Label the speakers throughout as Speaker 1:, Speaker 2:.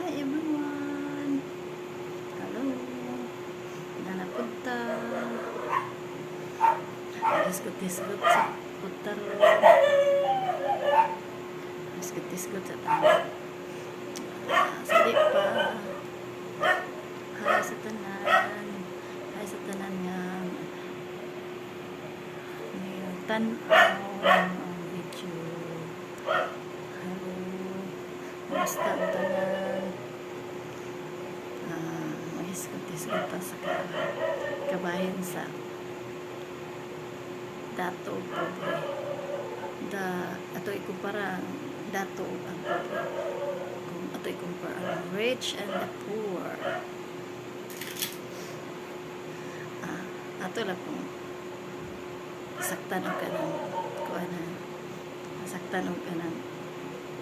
Speaker 1: Hi everyone! Hello! Nanapunta. Disgut-disgut sa punta ro. Disgut-disgut sa tanan. Sali pa. Hi sa tanan. Hi sa tanan nga. Tan-aw ang video. Hello. Basta ang tanan. Mahisgot-hisgot pa sa kabahin sa dato pobre. Ato ikumpara dato ang pobre. Kung ato ikumpara ang rich and the poor. Ato lang kung saktan o kanang kuanan. Saktan o kanang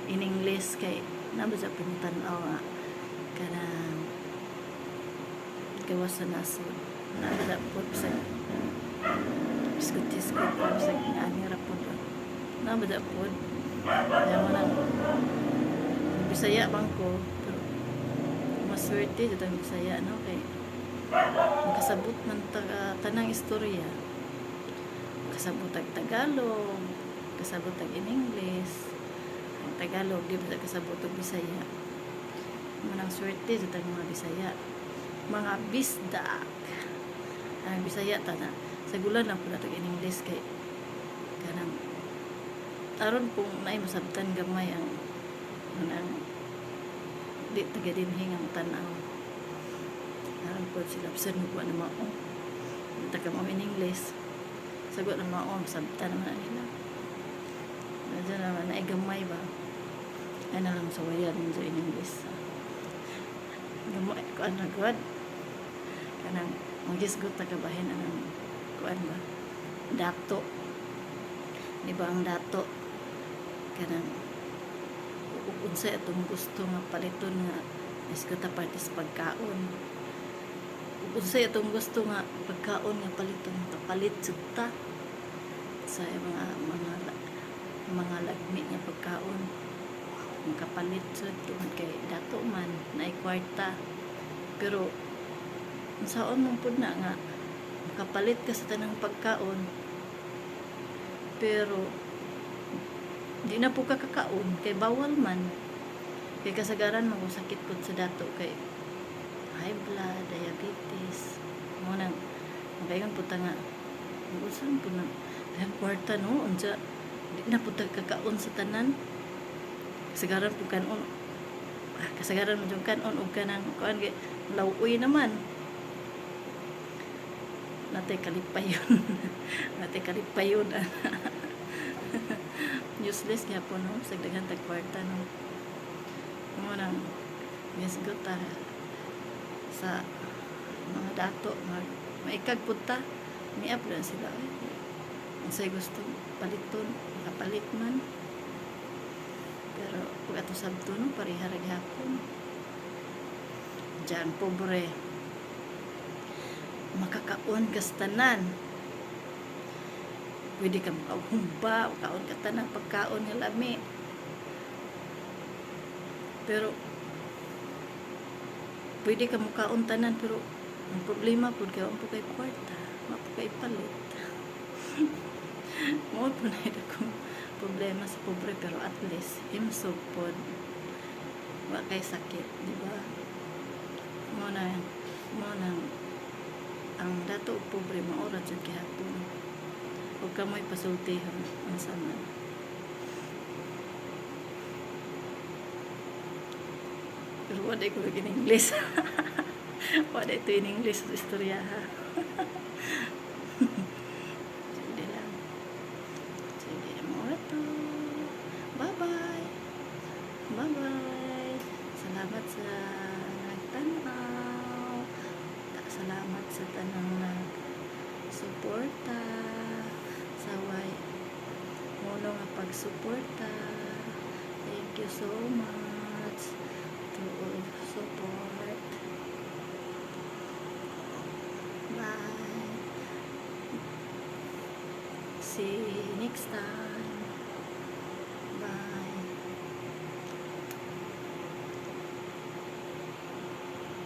Speaker 1: in English kay nabasa pinutanaw nga kanang gawas sa nasod nabasa po sa biskut-biskut po sa anira po nabasa po kaya mo nang Bisaya bang ko pero maswerte dito ang Bisaya no kay makasabot man tanang istorya kasabot ang Tagalog kasabot ang in English Tagalog, di ba kasabot ang Bisaya. Manang swerte sa mga Bisaya. Mga bisdak. Ang Bisaya, tana. Sa gulan lang po natin in English kay kanang aron pong naay masabtan gamay ang manang di tagadinhing ang tanaw. Aron po sila absurd mo po na mao. Taka mo in English. Sagot na mao, masabtan naman nila. Diyan naman, naay gamay ba? Ay na lang sa wayan sa in English. Gamay ko ang nagwad. Kanang magisgot na kabahin ang kuan ba? Dato. Di ba ang dato? Kanang unsay atong gusto nga paliton nga isgot ta partis pagkaon. Unsay atong gusto nga pagkaon nga paliton palit sugta sa mga lagmi nga pagkaon makapalit sa tungod kay dato man na kwarta pero saon mong pud na nga makapalit ka sa tanang pagkaon pero di na po kakakaon kay bawal man kay kasagaran magusakit pud sa dato kay high blood, diabetes mo nang magayon po ta nga usan po na ang kwarta no unsa di na po ta kakaon sa tanan kasagaran po kanon kasagaran mo yung kanon o kanang kuan lauoy naman natay kalipayon natay kalipayon useless nga po no sa daghan tag kwarta no mo nang misgot ta sa mga dato maikag punta miap na sila ang say gusto paliton kapalit man pero kung ato sabto no pareha ra gyapon diyan pobre makakaon ka sa tanan pwede ka makahumba kaon ka tanan pagkaon nga lami pero pwede ka mukaon tanan pero ang problema pud kay ang kay kwarta mapo kay palit mo po na akong problema sa pobre pero at least himsog pod wa kay sakit di ba mo na ang dato pobre maura jud gihapon ug kamoy pasultihon ang sama pero wala ko in English wala ito in English sa istorya ha sige lang sige mo ito bye bye salamat sa nagtanaw salamat sa tanang nagsuporta sa way mono nga pagsuporta thank you so much to all support bye see you next time.